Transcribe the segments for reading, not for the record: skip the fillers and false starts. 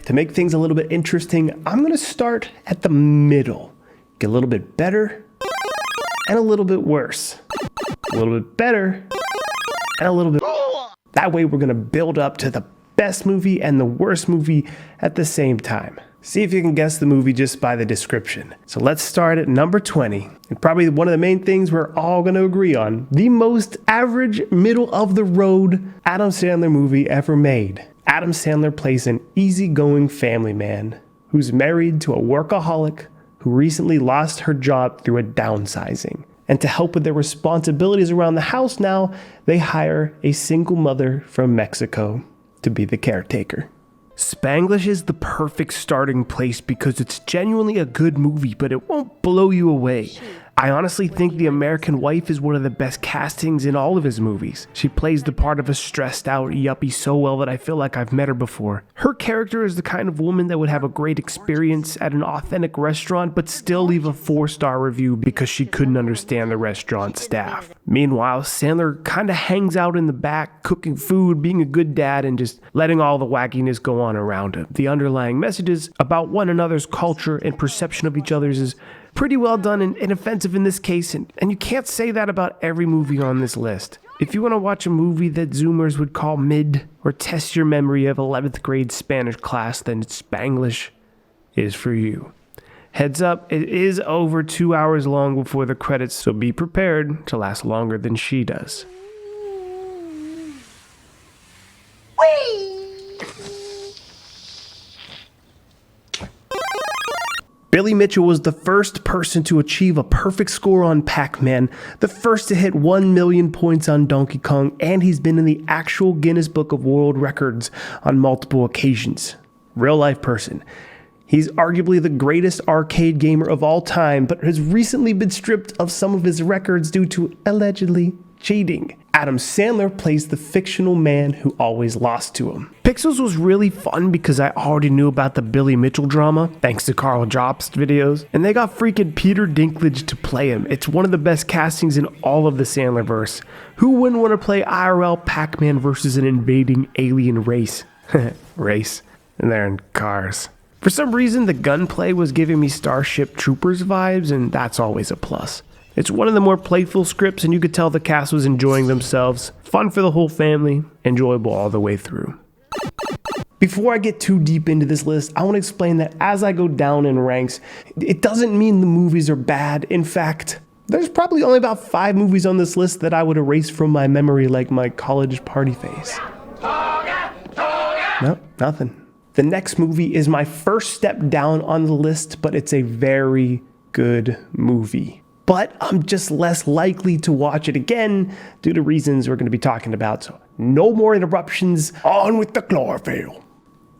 To make things a little bit interesting, I'm going to start at the middle. Get a little bit better and a little bit worse. A little bit better and a little bit... That way we're going to build up to the best movie and the worst movie at the same time. See if you can guess the movie just by the description. So let's start at number 20. And probably one of the main things we're all going to agree on. The most average, middle-of-the-road Adam Sandler movie ever made. Adam Sandler plays an easygoing family man who's married to a workaholic who recently lost her job through a downsizing. And to help with their responsibilities around the house now, they hire a single mother from Mexico to be the caretaker. Spanglish is the perfect starting place because it's genuinely a good movie, but it won't blow you away. I honestly think The American Wife is one of the best castings in all of his movies. She plays the part of a stressed out yuppie so well that I feel like I've met her before. Her character is the kind of woman that would have a great experience at an authentic restaurant but still leave a 4-star review because she couldn't understand the restaurant staff. Meanwhile, Sandler kinda hangs out in the back, cooking food, being a good dad, and just letting all the wackiness go on around him. The underlying messages about one another's culture and perception of each other's is pretty well done and offensive in this case, and you can't say that about every movie on this list. If you want to watch a movie that Zoomers would call mid, or test your memory of 11th grade Spanish class, then Spanglish is for you. Heads up, it is over 2 hours long before the credits, so be prepared to last longer than she does. Billy Mitchell was the first person to achieve a perfect score on Pac-Man, the first to hit 1 million points on Donkey Kong, and he's been in the actual Guinness Book of World Records on multiple occasions. Real life person. He's arguably the greatest arcade gamer of all time, but has recently been stripped of some of his records due to allegedly cheating. Adam Sandler plays the fictional man who always lost to him. Pixels was really fun because I already knew about the Billy Mitchell drama, thanks to Carl Jobst videos, and they got freaking Peter Dinklage to play him. It's one of the best castings in all of the Sandlerverse. Who wouldn't want to play IRL Pac-Man versus an invading alien race? Race. And they're in cars. For some reason, the gunplay was giving me Starship Troopers vibes, and that's always a plus. It's one of the more playful scripts, and you could tell the cast was enjoying themselves. Fun for the whole family, enjoyable all the way through. Before I get too deep into this list, I want to explain that as I go down in ranks, it doesn't mean the movies are bad. In fact, there's probably only about 5 movies on this list that I would erase from my memory like my college party phase. Nope, nothing. The next movie is my first step down on the list, but it's a very good movie. But I'm just less likely to watch it again due to reasons we're going to be talking about. So no more interruptions. On with the chlorophyll.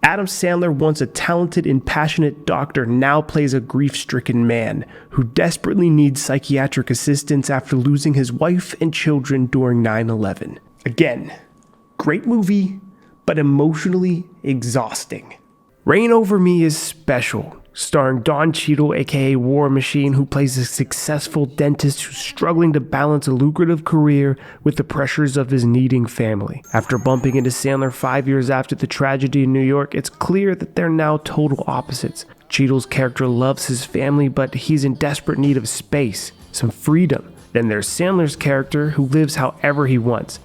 Adam Sandler, once a talented and passionate doctor, now plays a grief-stricken man who desperately needs psychiatric assistance after losing his wife and children during 9/11. Again, great movie, but emotionally exhausting. Reign Over Me is special, starring Don Cheadle, aka War Machine, who plays a successful dentist who's struggling to balance a lucrative career with the pressures of his needing family. After bumping into Sandler 5 years after the tragedy in New York, it's clear that they're now total opposites. Cheadle's character loves his family, but he's in desperate need of space, some freedom. Then there's Sandler's character, who lives however he wants,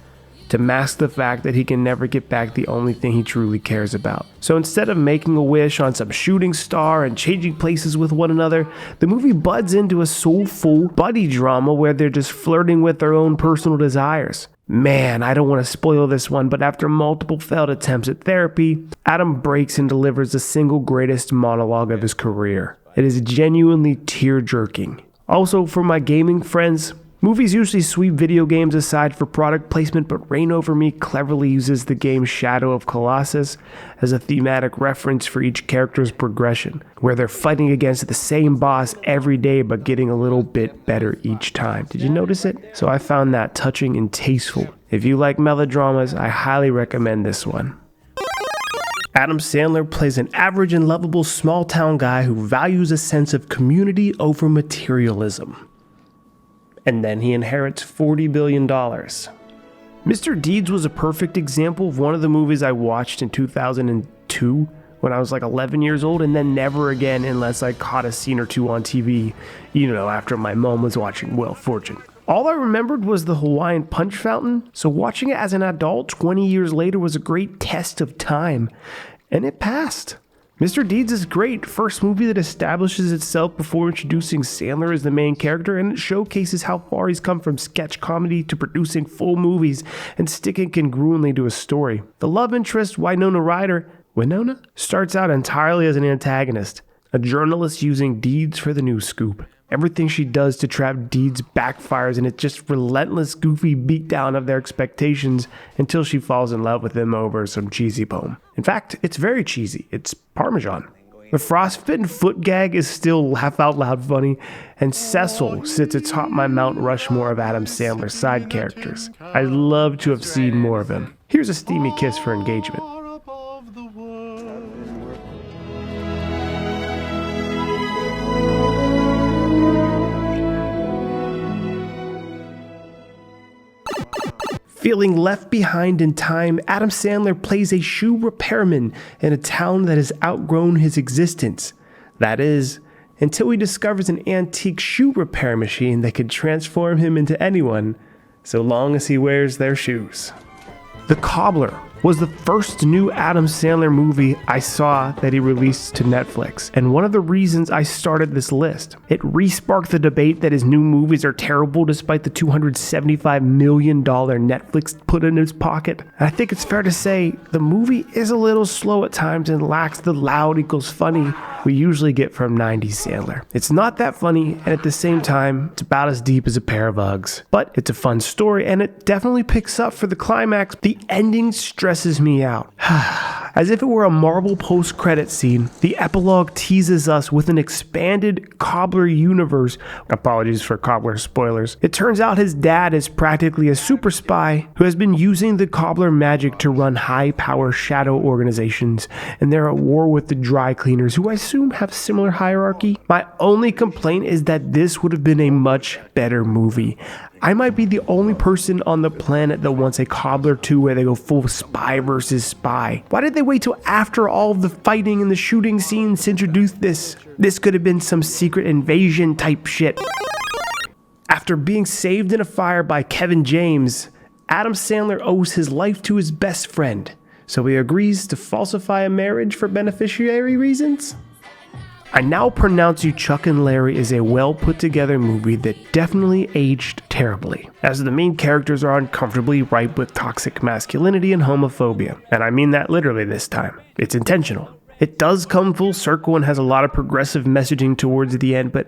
to mask the fact that he can never get back the only thing he truly cares about. So instead of making a wish on some shooting star and changing places with one another, the movie buds into a soulful buddy drama where they're just flirting with their own personal desires. Man, I don't want to spoil this one, but after multiple failed attempts at therapy, Adam breaks and delivers the single greatest monologue of his career. It is genuinely tear-jerking. Also, for my gaming friends, movies usually sweep video games aside for product placement, but Reign Over Me cleverly uses the game Shadow of Colossus as a thematic reference for each character's progression, where they're fighting against the same boss every day but getting a little bit better each time. Did you notice it? So I found that touching and tasteful. If you like melodramas, I highly recommend this one. Adam Sandler plays an average and lovable small-town guy who values a sense of community over materialism. And then he inherits $40 billion. Mr. Deeds was a perfect example of one of the movies I watched in 2002 when I was like 11 years old, and then never again unless I caught a scene or two on TV, after my mom was watching Wheel of Fortune. All I remembered was the Hawaiian punch fountain, so watching it as an adult 20 years later was a great test of time, and it passed. Mr. Deeds is great, first movie that establishes itself before introducing Sandler as the main character, and it showcases how far he's come from sketch comedy to producing full movies and sticking congruently to a story. The love interest, Winona Ryder, starts out entirely as an antagonist, a journalist using Deeds for the news scoop. Everything she does to trap Deeds backfires, and it's just relentless, goofy beatdown of their expectations until she falls in love with him over some cheesy poem. In fact, it's very cheesy. It's Parmesan. The frostbitten foot gag is still laugh out loud funny, and Cecil sits atop my Mount Rushmore of Adam Sandler's side characters. I'd love to have seen more of him. Here's a steamy kiss for engagement. Feeling left behind in time, Adam Sandler plays a shoe repairman in a town that has outgrown his existence. That is, until he discovers an antique shoe repair machine that can transform him into anyone, so long as he wears their shoes. The Cobbler was the first new Adam Sandler movie I saw that he released to Netflix, and one of the reasons I started this list. It re-sparked the debate that his new movies are terrible despite the $275 million Netflix put in his pocket. And I think it's fair to say the movie is a little slow at times and lacks the loud equals funny we usually get from 90s Sandler. It's not that funny, and at the same time, it's about as deep as a pair of Uggs. But it's a fun story, and it definitely picks up for the climax. The ending stresses me out. As if it were a Marvel post-credit scene, the epilogue teases us with an expanded Cobbler universe. Apologies for Cobbler spoilers. It turns out his dad is practically a super spy who has been using the Cobbler magic to run high-power shadow organizations, and they're at war with the dry cleaners, who I assume have similar hierarchy. My only complaint is that this would have been a much better movie. I might be the only person on the planet that wants a Cobbler 2 where they go full spy versus spy. Why did they wait till after all of the fighting and the shooting scenes to introduce this? This could have been some secret invasion type shit. After being saved in a fire by Kevin James, Adam Sandler owes his life to his best friend, so he agrees to falsify a marriage for beneficiary reasons. I now pronounce you Chuck and Larry is a well put together movie that definitely aged terribly, as the main characters are uncomfortably ripe with toxic masculinity and homophobia, and I mean that literally this time. It's intentional. It does come full circle and has a lot of progressive messaging towards the end, but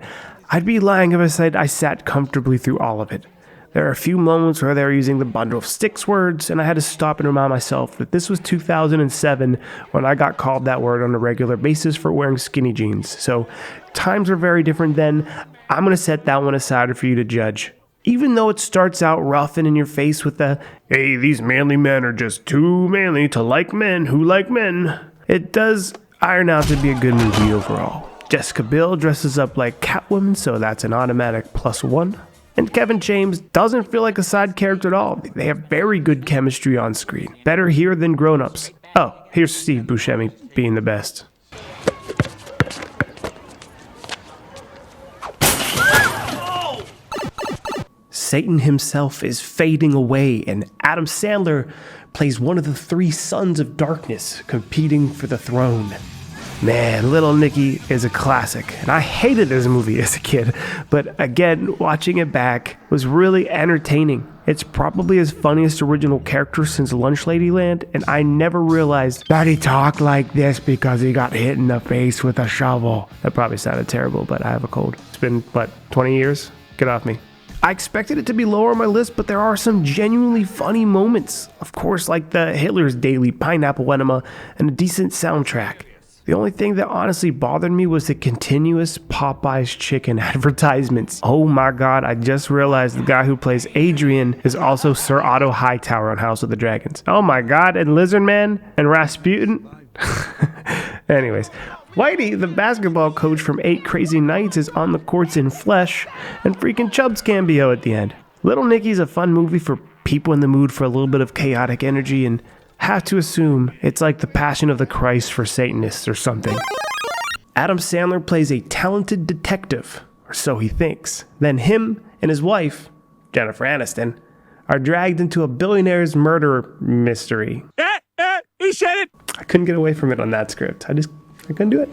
I'd be lying if I said I sat comfortably through all of it. There are a few moments where they were using the bundle of sticks words, and I had to stop and remind myself that this was 2007 when I got called that word on a regular basis for wearing skinny jeans. So times are very different then. I'm going to set that one aside for you to judge. Even though it starts out rough and in your face with the, hey, these manly men are just too manly to like men who like men, it does iron out to be a good movie overall. Jessica Biel dresses up like Catwoman, so that's an automatic +1. And Kevin James doesn't feel like a side character at all. They have very good chemistry on screen. Better here than Grown Ups. Oh, here's Steve Buscemi being the best. Satan himself is fading away, and Adam Sandler plays one of the three sons of darkness competing for the throne. Man, Little Nicky is a classic, and I hated this movie as a kid, but again, watching it back was really entertaining. It's probably his funniest original character since Lunch Ladyland, and I never realized that he talked like this because he got hit in the face with a shovel. That probably sounded terrible, but I have a cold. It's been, 20 years? Get off me. I expected it to be lower on my list, but there are some genuinely funny moments. Of course, like the Hitler's Daily Pineapple Enema and a decent soundtrack. The only thing that honestly bothered me was the continuous Popeye's chicken advertisements. Oh my god, I just realized the guy who plays Adrian is also Sir Otto Hightower on House of the Dragons. Oh my god, and Lizardman and Rasputin. Anyways, Whitey, the basketball coach from 8 Crazy Nights, is on the courts in flesh, and freaking Chubb's cameo at the end. Little Nicky's a fun movie for people in the mood for a little bit of chaotic energy, and Have to assume it's like the Passion of the Christ for Satanists or something. Adam Sandler plays a talented detective, or so he thinks. Then him and his wife, Jennifer Aniston, are dragged into a billionaire's murder mystery. He said it! I couldn't get away from it on that script. I couldn't do it.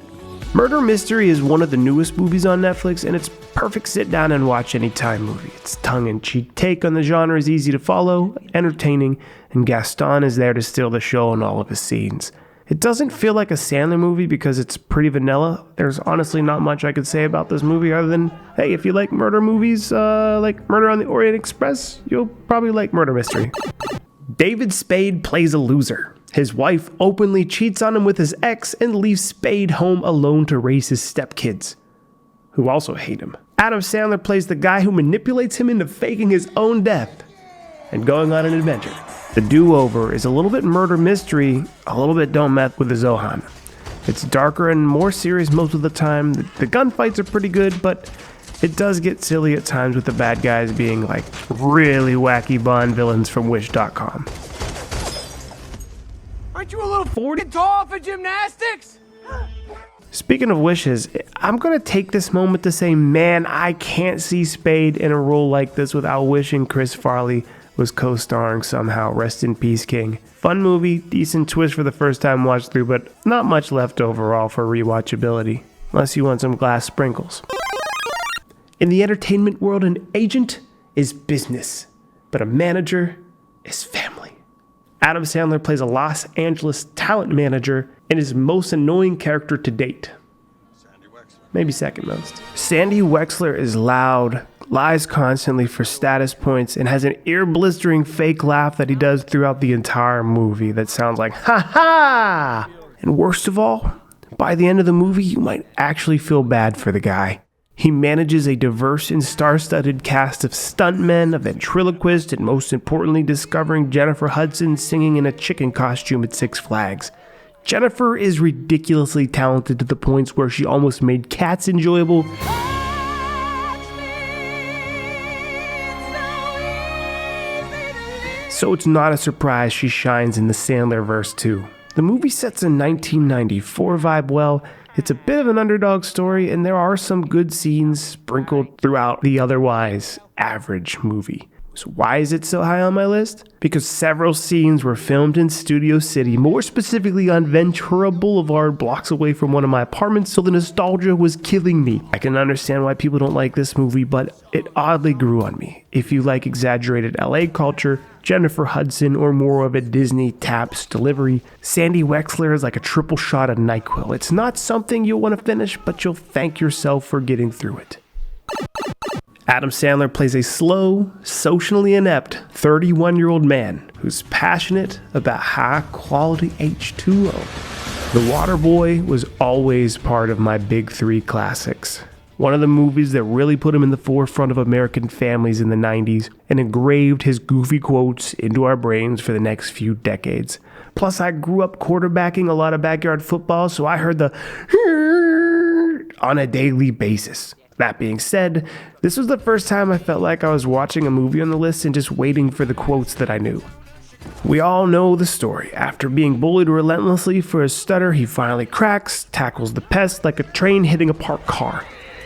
Murder Mystery is one of the newest movies on Netflix, and it's perfect sit down and watch anytime movie. Its tongue-in-cheek take on the genre is easy to follow, entertaining, and Gaston is there to steal the show in all of his scenes. It doesn't feel like a Sandler movie because it's pretty vanilla. There's honestly not much I could say about this movie other than, hey, if you like murder movies, like Murder on the Orient Express, you'll probably like Murder Mystery. David Spade plays a loser. His wife openly cheats on him with his ex and leaves Spade home alone to raise his stepkids, who also hate him. Adam Sandler plays the guy who manipulates him into faking his own death and going on an adventure. The do-over is a little bit murder mystery, a little bit don't mess with the Zohan. It's darker and more serious most of the time. The gunfights are pretty good, but it does get silly at times with the bad guys being like really wacky Bond villains from Wish.com. Aren't you a little 40 tall for gymnastics? Speaking of wishes, I'm going to take this moment to say, man, I can't see Spade in a role like this without wishing Chris Farley was co-starring somehow. Rest in peace, King. Fun movie, decent twist for the first time watch through, but not much left overall for rewatchability, unless you want some glass sprinkles. In the entertainment world, an agent is business, but a manager is family. Adam Sandler plays a Los Angeles talent manager and his most annoying character to date. Maybe second most. Sandy Wexler is loud, lies constantly for status points, and has an ear-blistering fake laugh that he does throughout the entire movie that sounds like, ha ha! And worst of all, by the end of the movie, you might actually feel bad for the guy. He manages a diverse and star-studded cast of stuntmen, a ventriloquist, and most importantly, discovering Jennifer Hudson singing in a chicken costume at Six Flags. Jennifer is ridiculously talented to the points where she almost made Cats enjoyable. So it's not a surprise she shines in the Sandler-verse too. The movie sets a 1994 vibe well. It's a bit of an underdog story, and there are some good scenes sprinkled throughout the otherwise average movie. So why is it so high on my list? Because several scenes were filmed in Studio City, more specifically on Ventura Boulevard, blocks away from one of my apartments, so the nostalgia was killing me. I can understand why people don't like this movie, but it oddly grew on me. If you like exaggerated LA culture, Jennifer Hudson, or more of a Disney taps delivery, Sandy Wexler is like a triple shot of NyQuil. It's not something you'll want to finish, but you'll thank yourself for getting through it. Adam Sandler plays a slow, socially inept 31-year-old man who's passionate about high-quality H2O. The Waterboy was always part of my big three classics. One of the movies that really put him in the forefront of American families in the 90s and engraved his goofy quotes into our brains for the next few decades. Plus, I grew up quarterbacking a lot of backyard football, so I heard the on a daily basis. That being said, this was the first time I felt like I was watching a movie on the list and just waiting for the quotes that I knew. We all know the story. After being bullied relentlessly for his stutter, he finally cracks, tackles the pest like a train hitting a parked car.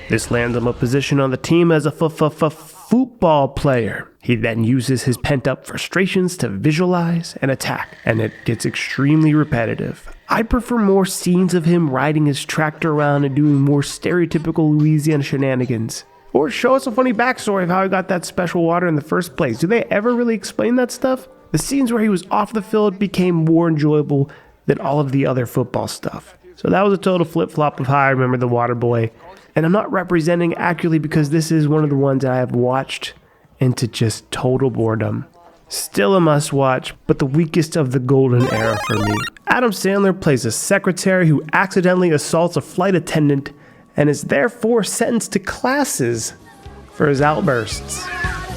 This lands him a position on the team as a football player. He then uses his pent-up frustrations to visualize and attack, and it gets extremely repetitive. I prefer more scenes of him riding his tractor around and doing more stereotypical Louisiana shenanigans. Or show us a funny backstory of how he got that special water in the first place. Do they ever really explain that stuff? The scenes where he was off the field became more enjoyable than all of the other football stuff. So that was a total flip-flop of how I remember the Waterboy. And I'm not representing accurately because this is one of the ones I have watched into just total boredom. Still a must-watch, but the weakest of the golden era for me. Adam Sandler plays a secretary who accidentally assaults a flight attendant and is therefore sentenced to classes for his outbursts.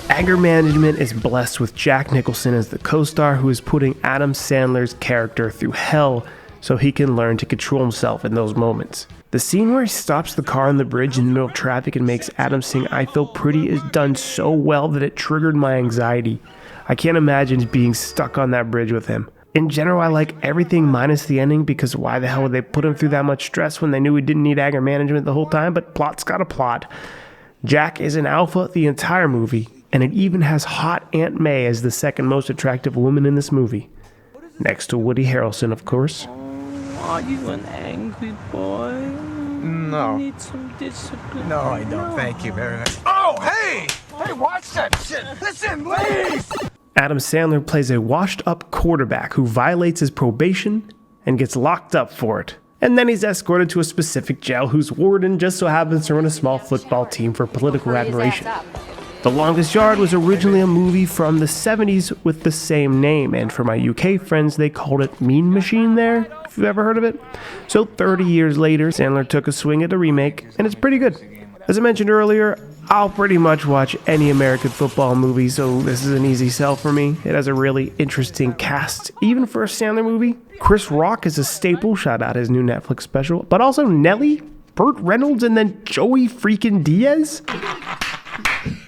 Anger Management is blessed with Jack Nicholson as the co-star who is putting Adam Sandler's character through hell so he can learn to control himself in those moments. The scene where he stops the car on the bridge in the middle of traffic and makes Adam sing I Feel Pretty is done so well that it triggered my anxiety. I can't imagine being stuck on that bridge with him. In general, I like everything minus the ending, because why the hell would they put him through that much stress when they knew he didn't need anger management the whole time? But plot's got a plot. Jack is an alpha the entire movie, and it even has hot Aunt May as the second most attractive woman in this movie. Next to Woody Harrelson, of course. Are you an angry boy? No. You need some discipline. No, I don't. Thank you very much. Oh, hey! Hey, watch that shit! Listen, please! Adam Sandler plays a washed-up quarterback who violates his probation and gets locked up for it. And then he's escorted to a specific jail whose warden just so happens to run a small football team for political admiration. The Longest Yard was originally a movie from the 70s with the same name, and for my UK friends, they called it Mean Machine there, if you've ever heard of it. So 30 years later, Sandler took a swing at a remake, and it's pretty good. As I mentioned earlier, I'll pretty much watch any American football movie, so this is an easy sell for me. It has a really interesting cast, even for a Sandler movie. Chris Rock is a staple, shout out his new Netflix special, but also Nelly, Burt Reynolds, and then Joey freaking Diaz.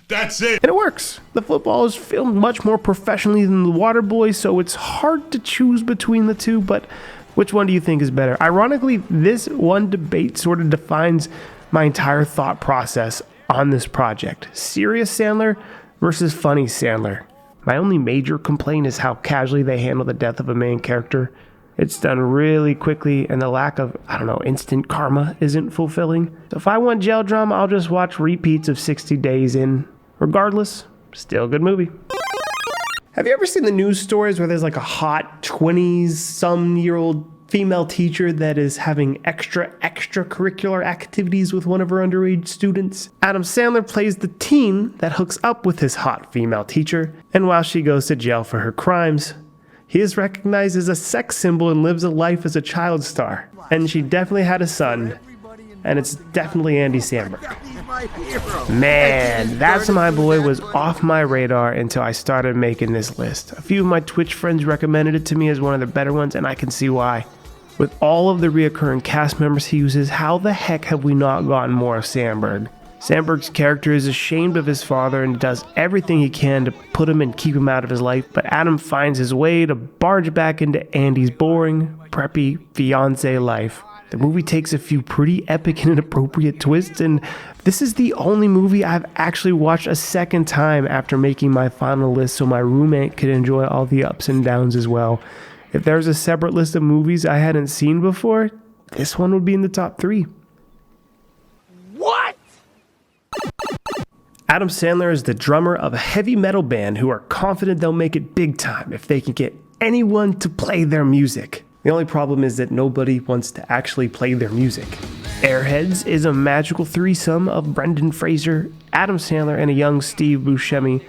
That's it. And it works. The football is filmed much more professionally than The Waterboy, so it's hard to choose between the two, but which one do you think is better? Ironically, this one debate sort of defines my entire thought process on this project. Serious Sandler versus funny Sandler. My only major complaint is how casually they handle the death of a main character. It's done really quickly, and the lack of, instant karma isn't fulfilling. So if I want jail drama, I'll just watch repeats of 60 Days In. Regardless, still a good movie. Have you ever seen the news stories where there's like a hot 20-some-year-old female teacher that is having extracurricular activities with one of her underage students? Adam Sandler plays the teen that hooks up with his hot female teacher, and while she goes to jail for her crimes, he is recognized as a sex symbol and lives a life as a child star. And she definitely had a son, and it's definitely Andy Samberg. Man, That's My Boy was off my radar until I started making this list. A few of my Twitch friends recommended it to me as one of the better ones, and I can see why. With all of the reoccurring cast members he uses, how the heck have we not gotten more of Samberg? Samberg's character is ashamed of his father and does everything he can to put him and keep him out of his life, but Adam finds his way to barge back into Andy's boring, preppy fiancé life. The movie takes a few pretty epic and inappropriate twists, and this is the only movie I've actually watched a second time after making my final list so my roommate could enjoy all the ups and downs as well. If there's a separate list of movies I hadn't seen before, this one would be in the top 3. What? Adam Sandler is the drummer of a heavy metal band who are confident they'll make it big time if they can get anyone to play their music. The only problem is that nobody wants to actually play their music. Airheads is a magical threesome of Brendan Fraser, Adam Sandler, and a young Steve Buscemi.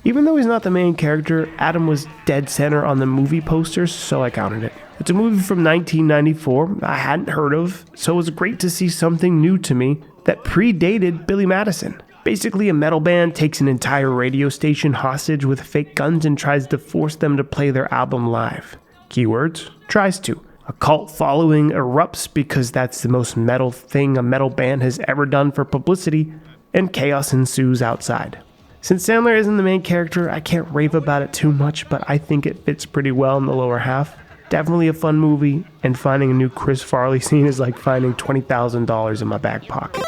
Even though he's not the main character, Adam was dead center on the movie posters, so I counted it. It's a movie from 1994 I hadn't heard of, so it was great to see something new to me that predated Billy Madison. Basically, a metal band takes an entire radio station hostage with fake guns and tries to force them to play their album live. Keywords, tries to. A cult following erupts because that's the most metal thing a metal band has ever done for publicity, and chaos ensues outside. Since Sandler isn't the main character, I can't rave about it too much, but I think it fits pretty well in the lower half. Definitely a fun movie, and finding a new Chris Farley scene is like finding $20,000 in my back pocket.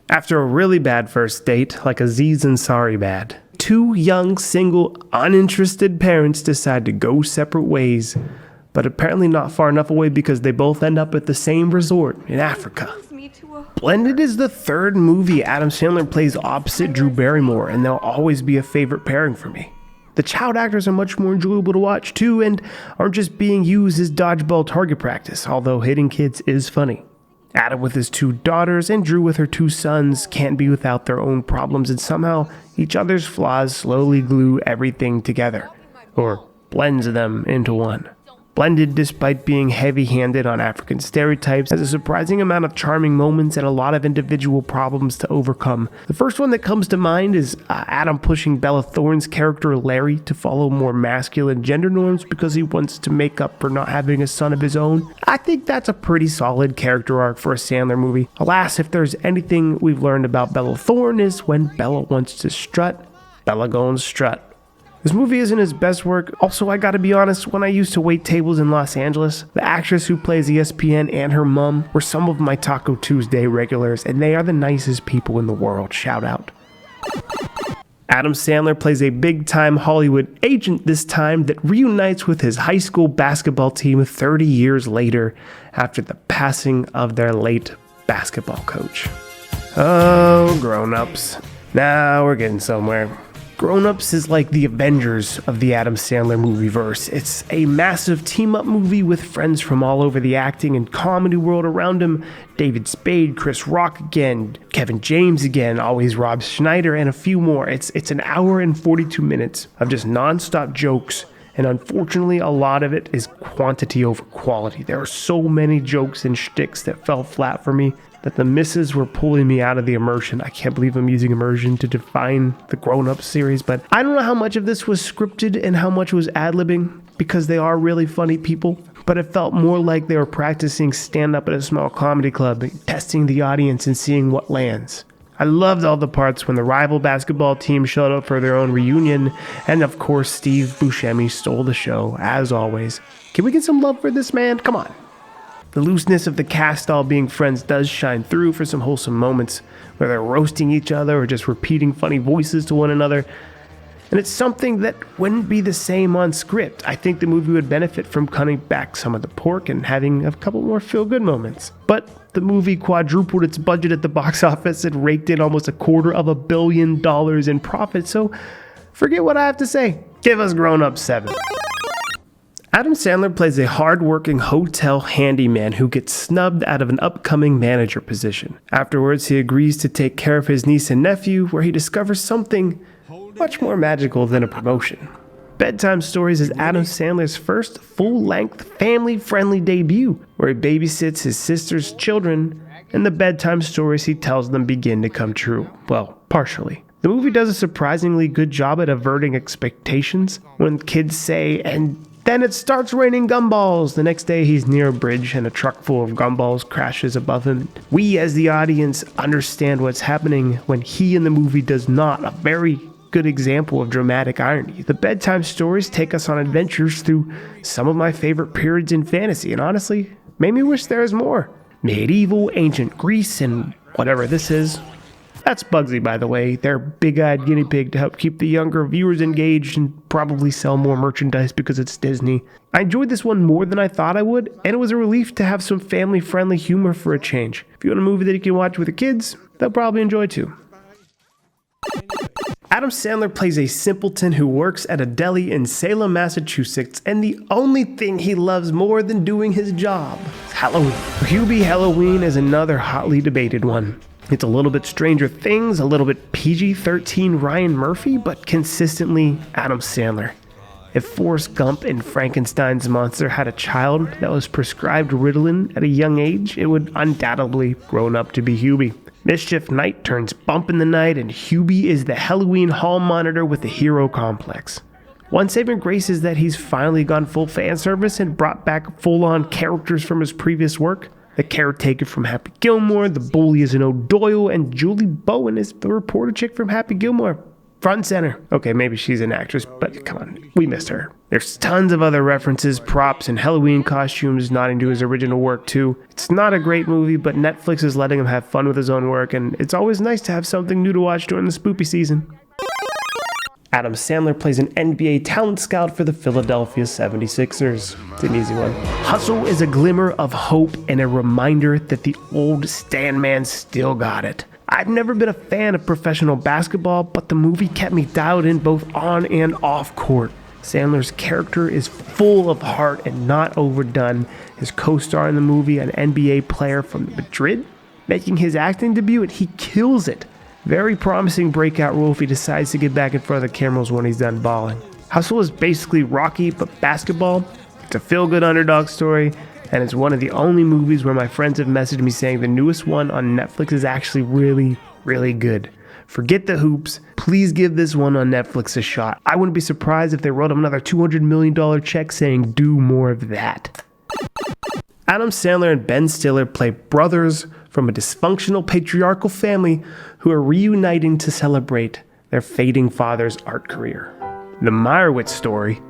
After a really bad first date, like Aziz Ansari bad, 2 young, single, uninterested parents decide to go separate ways, but apparently not far enough away because they both end up at the same resort in Africa. Blended is the 3rd movie Adam Sandler plays opposite Drew Barrymore, and they'll always be a favorite pairing for me. The child actors are much more enjoyable to watch too, and aren't just being used as dodgeball target practice, although hitting kids is funny. Adam with his 2 daughters and Drew with her 2 sons can't be without their own problems, and somehow each other's flaws slowly glue everything together, or blends them into one. Blended, despite being heavy-handed on African stereotypes, has a surprising amount of charming moments and a lot of individual problems to overcome. The first one that comes to mind is Adam pushing Bella Thorne's character Larry to follow more masculine gender norms because he wants to make up for not having a son of his own. I think that's a pretty solid character arc for a Sandler movie. Alas, if there's anything we've learned about Bella Thorne is when Bella wants to strut, Bella goes strut. This movie isn't his best work. Also, I gotta be honest, when I used to wait tables in Los Angeles, the actress who plays ESPN and her mom were some of my Taco Tuesday regulars, and they are the nicest people in the world. Shout out. Adam Sandler plays a big-time Hollywood agent this time that reunites with his high school basketball team 30 years later after the passing of their late basketball coach. Oh, grown-ups. Now we're getting somewhere. Grown Ups is like the Avengers of the Adam Sandler movieverse. It's a massive team-up movie with friends from all over the acting and comedy world around him. David Spade, Chris Rock again, Kevin James again, always Rob Schneider, and a few more. It's an hour and 42 minutes of just non-stop jokes, and unfortunately a lot of it is quantity over quality. There are so many jokes and shticks that fell flat for me that the misses were pulling me out of the immersion. I can't believe I'm using immersion to define the Grown Up series, but I don't know how much of this was scripted and how much was ad-libbing, because they are really funny people, but it felt more like they were practicing stand-up at a small comedy club, testing the audience and seeing what lands. I loved all the parts when the rival basketball team showed up for their own reunion, and of course Steve Buscemi stole the show, as always. Can we get some love for this man? Come on. The looseness of the cast all being friends does shine through for some wholesome moments where they're roasting each other or just repeating funny voices to one another. And it's something that wouldn't be the same on script. I think the movie would benefit from cutting back some of the pork and having a couple more feel-good moments. But the movie quadrupled its budget at the box office and raked in almost $250 million in profit, so forget what I have to say. Give us Grown Up 7. Adam Sandler plays a hard-working hotel handyman who gets snubbed out of an upcoming manager position. Afterwards, he agrees to take care of his niece and nephew, where he discovers something much more magical than a promotion. Bedtime Stories is Adam Sandler's first full-length, family-friendly debut, where he babysits his sister's children, and the bedtime stories he tells them begin to come true. Well, partially. The movie does a surprisingly good job at averting expectations when kids say, "And then it starts raining gumballs." The next day he's near a bridge and a truck full of gumballs crashes above him. We as the audience understand what's happening when he in the movie does not. A very good example of dramatic irony. The bedtime stories take us on adventures through some of my favorite periods in fantasy, and honestly, made me wish there was more. Medieval, ancient Greece, and whatever this is. That's Bugsy, by the way, their big-eyed guinea pig to help keep the younger viewers engaged and probably sell more merchandise because it's Disney. I enjoyed this one more than I thought I would, and it was a relief to have some family-friendly humor for a change. If you want a movie that you can watch with the kids, they'll probably enjoy too. Adam Sandler plays a simpleton who works at a deli in Salem, Massachusetts, and the only thing he loves more than doing his job is Halloween. Hubie Halloween is another hotly debated one. It's a little bit Stranger Things, a little bit PG-13 Ryan Murphy, but consistently Adam Sandler. If Forrest Gump and Frankenstein's monster had a child that was prescribed Ritalin at a young age, it would undoubtedly grown up to be Hubie. Mischief Night turns Bump in the Night, and Hubie is the Halloween hall monitor with the hero complex. One saving grace is that he's finally gone full fan service and brought back full-on characters from his previous work. The caretaker from Happy Gilmore, the bully is an O'Doyle, and Julie Bowen is the reporter chick from Happy Gilmore. Front and center. Okay, maybe she's an actress, but come on, we missed her. There's tons of other references, props, and Halloween costumes nodding to his original work too. It's not a great movie, but Netflix is letting him have fun with his own work, and it's always nice to have something new to watch during the spoopy season. Adam Sandler plays an NBA talent scout for the Philadelphia 76ers. It's an easy one. Hustle is a glimmer of hope and a reminder that the old Stan man still got it. I've never been a fan of professional basketball, but the movie kept me dialed in both on and off court. Sandler's character is full of heart and not overdone. His co-star in the movie, an NBA player from Madrid, making his acting debut, and he kills it. Very promising breakout role if he decides to get back in front of the cameras when he's done balling. Hustle is basically Rocky, but basketball. It's a feel-good underdog story, and it's one of the only movies where my friends have messaged me saying the newest one on Netflix is actually really, really good. Forget the hoops. Please give this one on Netflix a shot. I wouldn't be surprised if they wrote him another $200 million check saying do more of that. Adam Sandler and Ben Stiller play brothers from a dysfunctional patriarchal family who are reuniting to celebrate their fading father's art career. The Meyerowitz Story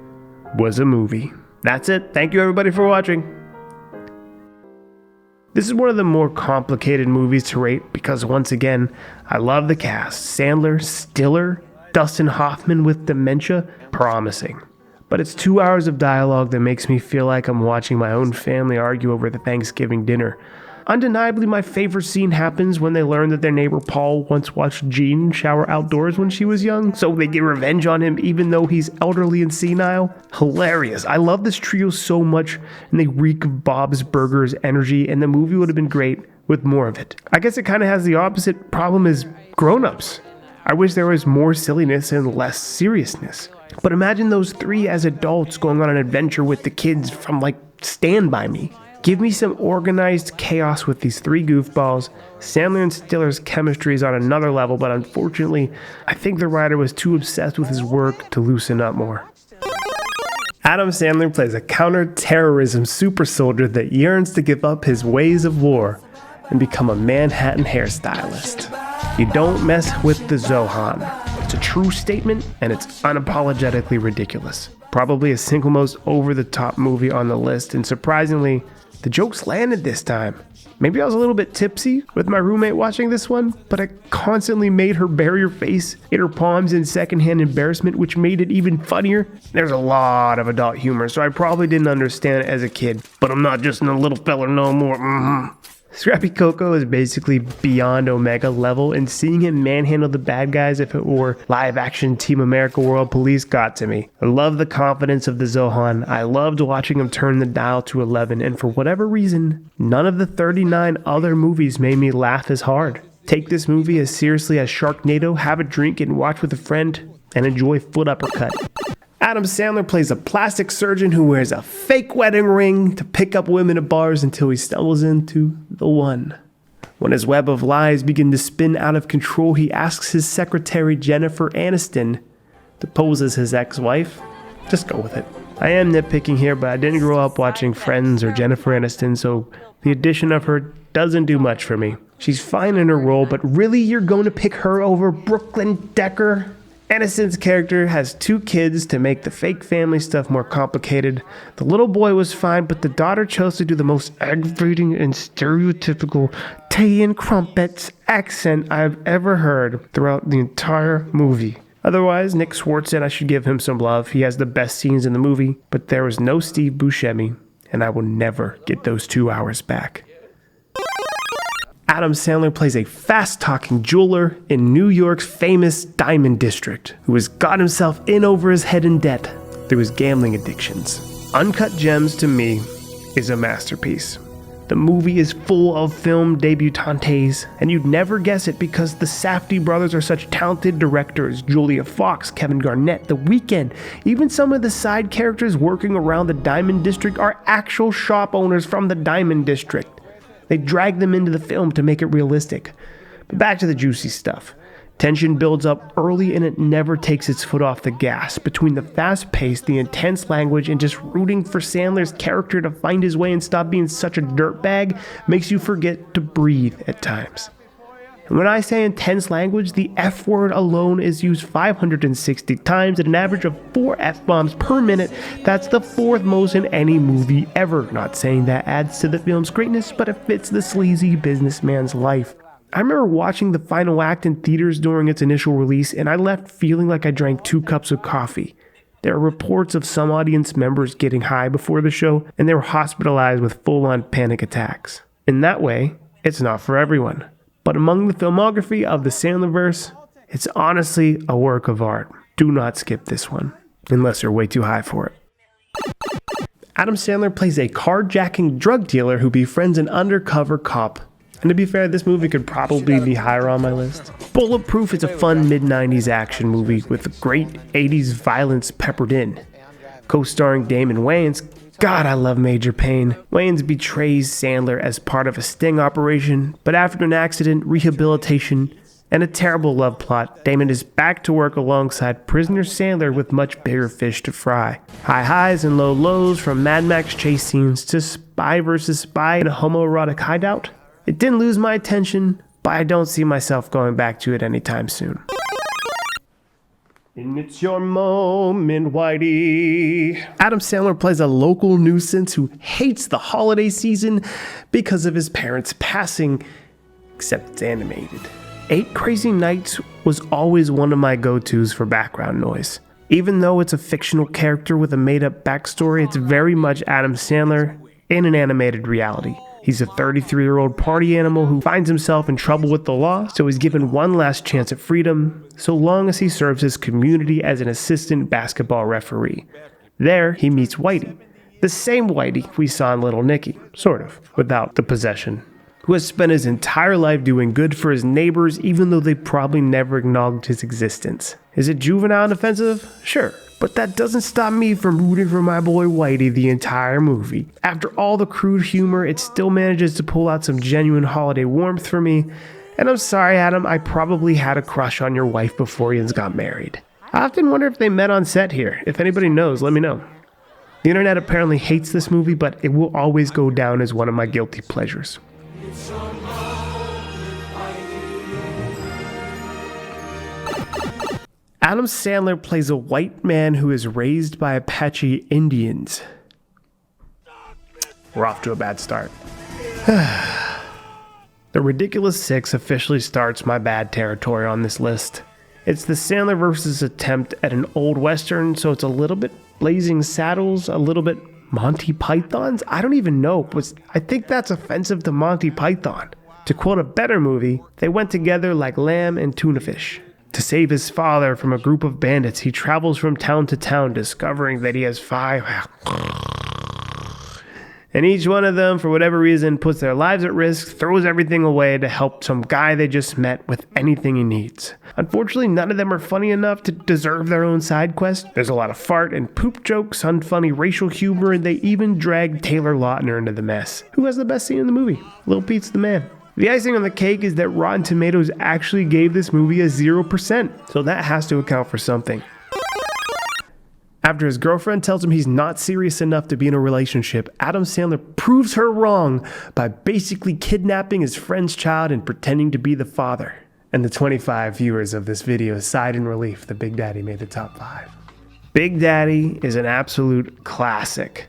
was a movie. That's it. Thank you everybody for watching. This is one of the more complicated movies to rate because once again, I love the cast. Sandler, Stiller, Dustin Hoffman with dementia, promising. But it's 2 hours of dialogue that makes me feel like I'm watching my own family argue over the Thanksgiving dinner. Undeniably, my favorite scene happens when they learn that their neighbor Paul once watched Jean shower outdoors when she was young, so they get revenge on him even though he's elderly and senile. Hilarious. I love this trio so much, and they reek of Bob's Burgers energy, and the movie would have been great with more of it. I guess it kind of has the opposite problem as grown-ups. I wish there was more silliness and less seriousness. But imagine those three as adults going on an adventure with the kids from like Stand By Me. Give me some organized chaos with these three goofballs. Sandler and Stiller's chemistry is on another level, but unfortunately, I think the writer was too obsessed with his work to loosen up more. Adam Sandler plays a counter-terrorism super soldier that yearns to give up his ways of war and become a Manhattan hairstylist. You don't mess with the Zohan. It's a true statement, and it's unapologetically ridiculous. Probably a single most over-the-top movie on the list, and surprisingly, the jokes landed this time. Maybe I was a little bit tipsy with my roommate watching this one, but I constantly made her bury her face in her palms in secondhand embarrassment, which made it even funnier. There's a lot of adult humor, so I probably didn't understand it as a kid, but I'm not just a little fella no more. Scrappy Coco is basically beyond Omega level, and seeing him manhandle the bad guys if it were live-action Team America World Police got to me. I love the confidence of the Zohan. I loved watching him turn the dial to 11, and for whatever reason, none of the 39 other movies made me laugh as hard. Take this movie as seriously as Sharknado, have a drink and watch with a friend, and enjoy Foot Uppercut. Adam Sandler plays a plastic surgeon who wears a fake wedding ring to pick up women at bars until he stumbles into the one. When his web of lies begin to spin out of control, he asks his secretary Jennifer Aniston to pose as his ex-wife. Just go with it. I am nitpicking here, but I didn't grow up watching Friends or Jennifer Aniston, so the addition of her doesn't do much for me. She's fine in her role, but really you're going to pick her over Brooklyn Decker? Aniston's character has 2 kids to make the fake family stuff more complicated. The little boy was fine, but the daughter chose to do the most aggravating and stereotypical tea and crumpets accent I've ever heard throughout the entire movie. Otherwise, Nick Swartzen, I should give him some love. He has the best scenes in the movie, but there was no Steve Buscemi, and I will never get those 2 hours back. Adam Sandler plays a fast-talking jeweler in New York's famous Diamond District who has got himself in over his head in debt through his gambling addictions. Uncut Gems, to me, is a masterpiece. The movie is full of film debutantes, and you'd never guess it because the Safdie brothers are such talented directors. Julia Fox, Kevin Garnett, The Weeknd, even some of the side characters working around the Diamond District are actual shop owners from the Diamond District. They drag them into the film to make it realistic. But back to the juicy stuff. Tension builds up early and it never takes its foot off the gas. Between the fast pace, the intense language, and just rooting for Sandler's character to find his way and stop being such a dirtbag makes you forget to breathe at times. And when I say intense language, the F word alone is used 560 times at an average of 4 F-bombs per minute. That's the 4th most in any movie ever. Not saying that adds to the film's greatness, but it fits the sleazy businessman's life. I remember watching the final act in theaters during its initial release, and I left feeling like I drank 2 cups of coffee. There are reports of some audience members getting high before the show, and they were hospitalized with full-on panic attacks. In that way, it's not for everyone. But among the filmography of the Sandlerverse, it's honestly a work of art. Do not skip this one, unless you're way too high for it. Adam Sandler plays a carjacking drug dealer who befriends an undercover cop. And to be fair, this movie could probably be higher on my list. Bulletproof is a fun mid-90s action movie with great 80s violence peppered in. Co-starring Damon Wayans. God, I love Major Payne. Wayans betrays Sandler as part of a sting operation, but after an accident, rehabilitation, and a terrible love plot, Damon is back to work alongside prisoner Sandler with much bigger fish to fry. High highs and low lows, from Mad Max chase scenes to spy versus spy in a homoerotic hideout. It didn't lose my attention, but I don't see myself going back to it anytime soon. And it's your moment, Whitey. Adam Sandler plays a local nuisance who hates the holiday season because of his parents' passing, except it's animated. 8 Crazy Nights was always one of my go-tos for background noise. Even though it's a fictional character with a made-up backstory, it's very much Adam Sandler in an animated reality. He's a 33-year-old party animal who finds himself in trouble with the law, so he's given one last chance at freedom, so long as he serves his community as an assistant basketball referee. There, he meets Whitey, the same Whitey we saw in Little Nicky, sort of, without the possession, who has spent his entire life doing good for his neighbors even though they probably never acknowledged his existence. Is it juvenile and offensive? Sure. But that doesn't stop me from rooting for my boy Whitey the entire movie. After all the crude humor, it still manages to pull out some genuine holiday warmth for me. And I'm sorry, Adam, I probably had a crush on your wife before you got married. I often wonder if they met on set here. If anybody knows, let me know. The internet apparently hates this movie, but it will always go down as one of my guilty pleasures. Adam Sandler plays a white man who is raised by Apache Indians. We're off to a bad start. The Ridiculous Six officially starts my bad territory on this list. It's the Sandler versus attempt at an old western, so it's a little bit Blazing Saddles, a little bit Monty Python's. I don't even know. I think that's offensive to Monty Python. To quote a better movie, they went together like lamb and tuna fish. To save his father from a group of bandits, he travels from town to town, discovering that he has 5. And each one of them, for whatever reason, puts their lives at risk, throws everything away to help some guy they just met with anything he needs. Unfortunately, none of them are funny enough to deserve their own side quest. There's a lot of fart and poop jokes, unfunny racial humor, and they even drag Taylor Lautner into the mess. Who has the best scene in the movie? Lil Pete's the man. The icing on the cake is that Rotten Tomatoes actually gave this movie a 0%, so that has to account for something. After his girlfriend tells him he's not serious enough to be in a relationship, Adam Sandler proves her wrong by basically kidnapping his friend's child and pretending to be the father. And the 25 viewers of this video sighed in relief that Big Daddy made the top 5. Big Daddy is an absolute classic.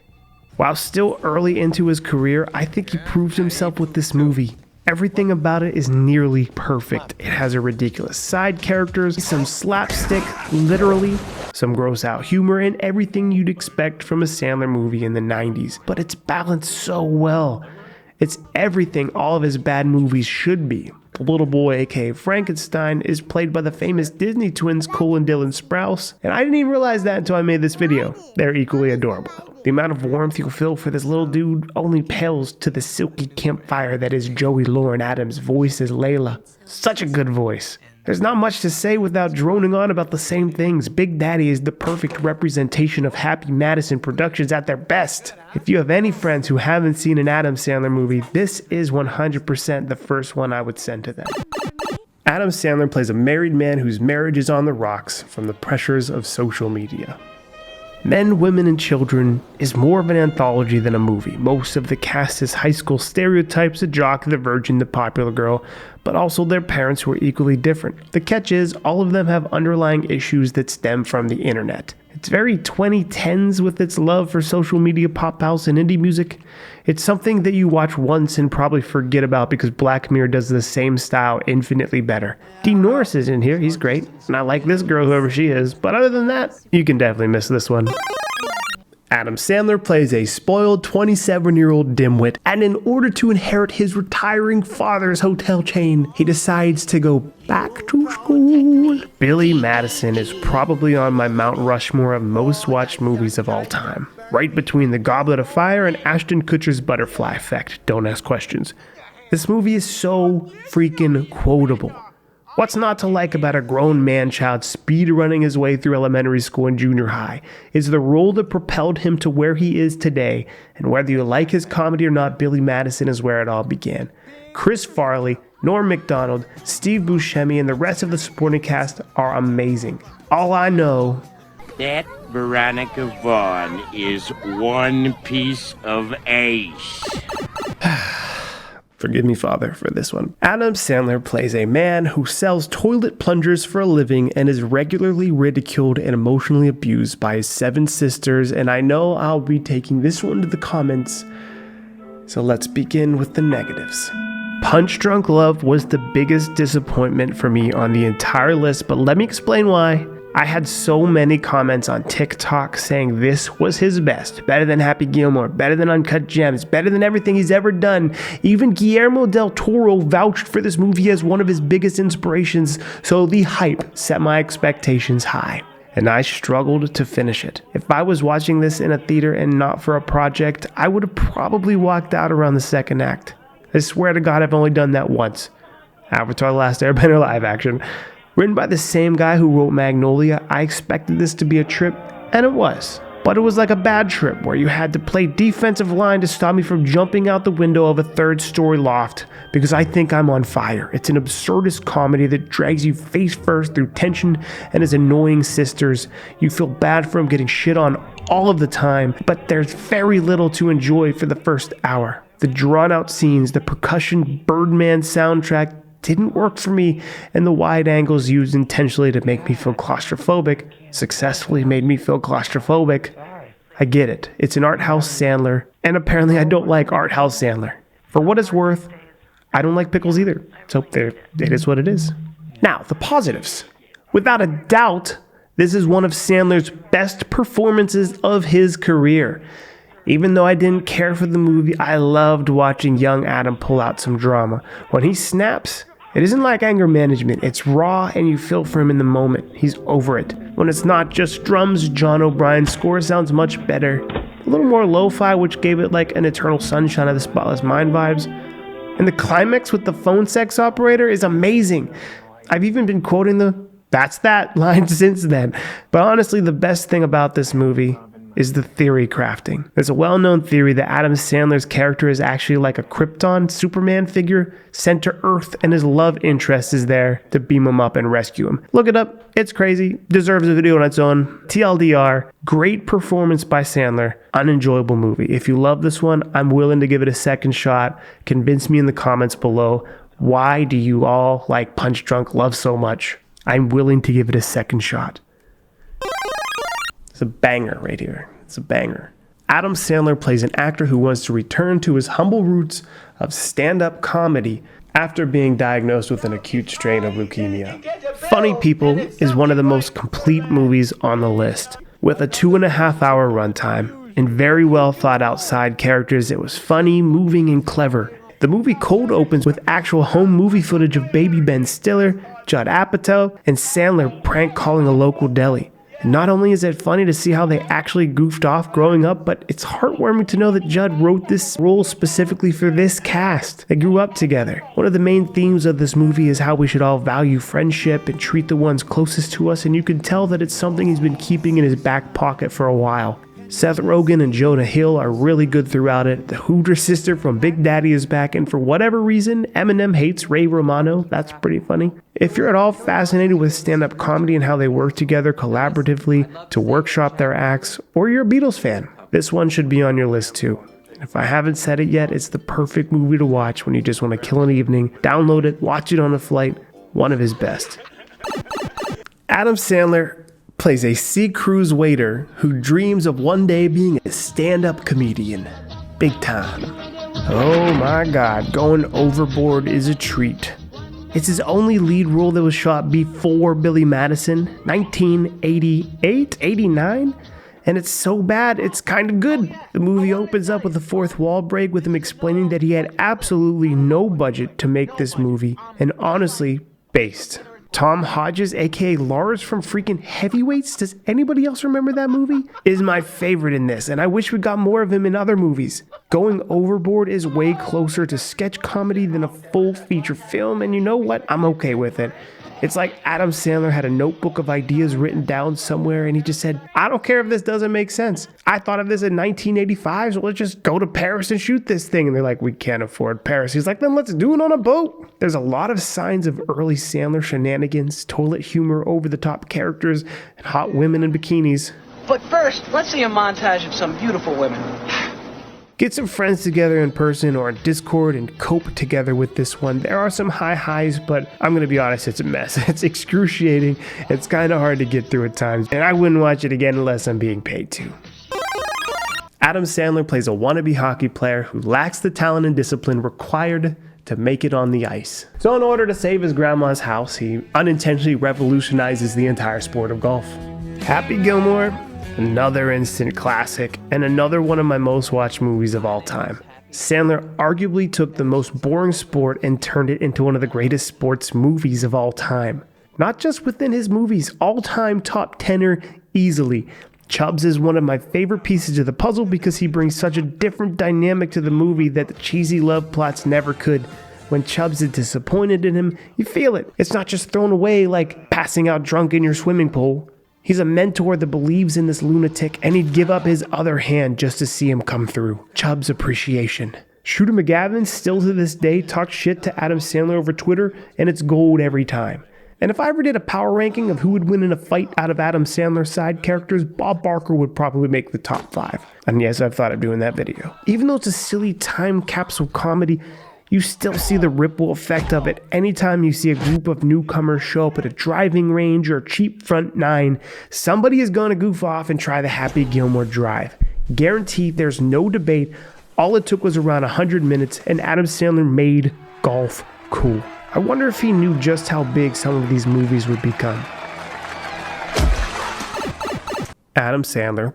While still early into his career, I think he proved himself with this movie. Everything about it is nearly perfect. It has a ridiculous side characters, some slapstick, literally, some gross out humor, and everything you'd expect from a Sandler movie in the 90s. But it's balanced so well. It's everything all of his bad movies should be. The little boy, aka Frankenstein, is played by the famous Disney twins Cole and Dylan Sprouse, and I didn't even realize that until I made this video. They're equally adorable. The amount of warmth you'll feel for this little dude only pales to the silky campfire that is Joey Lauren Adams' voice as Layla. Such a good voice. There's not much to say without droning on about the same things. Big Daddy is the perfect representation of Happy Madison Productions at their best. If you have any friends who haven't seen an Adam Sandler movie, this is 100% the first one I would send to them. Adam Sandler plays a married man whose marriage is on the rocks from the pressures of social media. Men, Women, and Children is more of an anthology than a movie. Most of the cast is high school stereotypes, the jock, the virgin, the popular girl, but also their parents who are equally different. The catch is, all of them have underlying issues that stem from the internet. It's very 2010s with its love for social media, pop house, and indie music. It's something that you watch once and probably forget about because Black Mirror does the same style infinitely better. Dean Norris is in here, he's great, and I like this girl whoever she is, but other than that, you can definitely miss this one. Adam Sandler plays a spoiled 27-year-old dimwit, and in order to inherit his retiring father's hotel chain, he decides to go back to school. Billy Madison is probably on my Mount Rushmore of most watched movies of all time. Right between The Goblet of Fire and Ashton Kutcher's Butterfly Effect. Don't ask questions. This movie is so freaking quotable. What's not to like about a grown man-child speed-running his way through elementary school and junior high is the role that propelled him to where he is today, and whether you like his comedy or not, Billy Madison is where it all began. Chris Farley, Norm Macdonald, Steve Buscemi, and the rest of the supporting cast are amazing. All I know... That Veronica Vaughn is one piece of ace. Forgive me, Father, for this one. Adam Sandler plays a man who sells toilet plungers for a living and is regularly ridiculed and emotionally abused by his 7 sisters, and I know I'll be taking this one to the comments, so let's begin with the negatives. Punchdrunk Love was the biggest disappointment for me on the entire list, but let me explain why. I had so many comments on TikTok saying this was his best, better than Happy Gilmore, better than Uncut Gems, better than everything he's ever done. Even Guillermo del Toro vouched for this movie as one of his biggest inspirations, so the hype set my expectations high, and I struggled to finish it. If I was watching this in a theater and not for a project, I would have probably walked out around the second act. I swear to God, I've only done that once. Avatar: The Last Airbender live action. Written by the same guy who wrote Magnolia, I expected this to be a trip, and it was. But it was like a bad trip where you had to play defensive line to stop me from jumping out the window of a 3rd-story loft because I think I'm on fire. It's an absurdist comedy that drags you face first through tension and his annoying sisters. You feel bad for him getting shit on all of the time, but there's very little to enjoy for the first hour. The drawn-out scenes, the percussion Birdman soundtrack didn't work for me, and the wide angles used intentionally to make me feel claustrophobic successfully made me feel claustrophobic. I get it. It's an art house Sandler, and apparently I don't like art house Sandler. For what it's worth, I don't like pickles either. So there, it is what it is. Now, the positives. Without a doubt, this is one of Sandler's best performances of his career. Even though I didn't care for the movie, I loved watching young Adam pull out some drama. When he snaps, it isn't like anger management. It's raw and you feel for him in the moment. He's over it. When it's not just drums, John O'Brien's score sounds much better. A little more lo-fi, which gave it like an Eternal Sunshine of the Spotless Mind vibes. And the climax with the phone sex operator is amazing. I've even been quoting the "that's that" line since then. But honestly, the best thing about this movie is the theory crafting. There's a well-known theory that Adam Sandler's character is actually like a Krypton Superman figure sent to Earth, and his love interest is there to beam him up and rescue him. Look it up. It's crazy. Deserves a video on its own. TLDR, great performance by Sandler. Unenjoyable movie. If you love this one, I'm willing to give it a second shot. Convince me in the comments below. Why do you all like Punchdrunk Love so much? I'm willing to give it a second shot. It's a banger right here. It's a banger. Adam Sandler plays an actor who wants to return to his humble roots of stand-up comedy after being diagnosed with an acute strain of leukemia. Funny People is one of the most complete movies on the list. With a 2.5-hour runtime and very well thought out side characters, it was funny, moving, and clever. The movie cold opens with actual home movie footage of baby Ben Stiller, Judd Apatow, and Sandler prank calling a local deli. Not only is it funny to see how they actually goofed off growing up, but it's heartwarming to know that Judd wrote this role specifically for this cast. They grew up together. One of the main themes of this movie is how we should all value friendship and treat the ones closest to us, and you can tell that it's something he's been keeping in his back pocket for a while. Seth Rogen and Jonah Hill are really good throughout it. The Hooter sister from Big Daddy is back, and for whatever reason, Eminem hates Ray Romano. That's pretty funny. If you're at all fascinated with stand-up comedy and how they work together collaboratively to workshop their acts, or you're a Beatles fan, this one should be on your list too. If I haven't said it yet, it's the perfect movie to watch when you just want to kill an evening. Download it, watch it on a flight. One of his best. Adam Sandler plays a sea cruise waiter who dreams of one day being a stand-up comedian. Big time. Oh my God, going overboard is a treat. It's his only lead role that was shot before Billy Madison, 1988, 89, and it's so bad, it's kind of good. The movie opens up with a fourth wall break with him explaining that he had absolutely no budget to make this movie, and honestly, based. Tom Hodges, aka Lars from freaking Heavyweights, does anybody else remember that movie? Is my favorite in this, and I wish we got more of him in other movies. Going Overboard is way closer to sketch comedy than a full feature film, and you know what? I'm okay with it. It's like Adam Sandler had a notebook of ideas written down somewhere, and he just said, I don't care if this doesn't make sense. I thought of this in 1985, so let's just go to Paris and shoot this thing. And they're like, we can't afford Paris. He's like, then let's do it on a boat. There's a lot of signs of early Sandler shenanigans, toilet humor, over-the-top characters, and hot women in bikinis. But first, let's see a montage of some beautiful women. Get some friends together in person or on Discord and cope together with this one. There are some high highs, but I'm going to be honest, it's a mess. It's excruciating. It's kind of hard to get through at times, and I wouldn't watch it again unless I'm being paid to. Adam Sandler plays a wannabe hockey player who lacks the talent and discipline required to make it on the ice. So in order to save his grandma's house, he unintentionally revolutionizes the entire sport of golf. Happy Gilmore, another instant classic, and another one of my most watched movies of all time. Sandler arguably took the most boring sport and turned it into one of the greatest sports movies of all time. Not just within his movies, all-time top 10er easily. Chubbs is one of my favorite pieces of the puzzle because he brings such a different dynamic to the movie that the cheesy love plots never could. When Chubbs is disappointed in him, you feel it. It's not just thrown away like passing out drunk in your swimming pool. He's a mentor that believes in this lunatic, and he'd give up his other hand just to see him come through. Chubbs appreciation. Shooter McGavin still to this day talks shit to Adam Sandler over Twitter, and it's gold every time. And if I ever did a power ranking of who would win in a fight out of Adam Sandler's side characters, Bob Barker would probably make the top 5. And yes, I've thought of doing that video. Even though it's a silly time capsule comedy, you still see the ripple effect of it anytime you see a group of newcomers show up at a driving range or a cheap front nine. Somebody is going to goof off and try the Happy Gilmore drive. Guaranteed, there's no debate. All it took was around 100 minutes, and Adam Sandler made golf cool. I wonder if he knew just how big some of these movies would become. Adam Sandler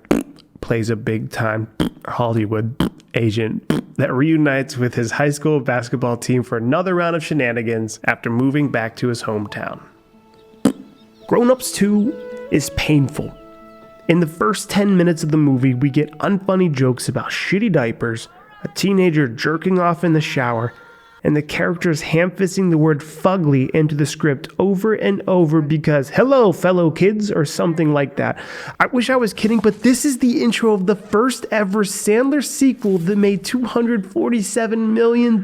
plays a big-time Hollywood agent that reunites with his high school basketball team for another round of shenanigans after moving back to his hometown. Grown Ups 2 is painful. In the first 10 minutes of the movie, we get unfunny jokes about shitty diapers, a teenager jerking off in the shower, and the characters ham-fisting the word fugly into the script over and over because, hello, fellow kids, or something like that. I wish I was kidding, but this is the intro of the first ever Sandler sequel that made $247 million.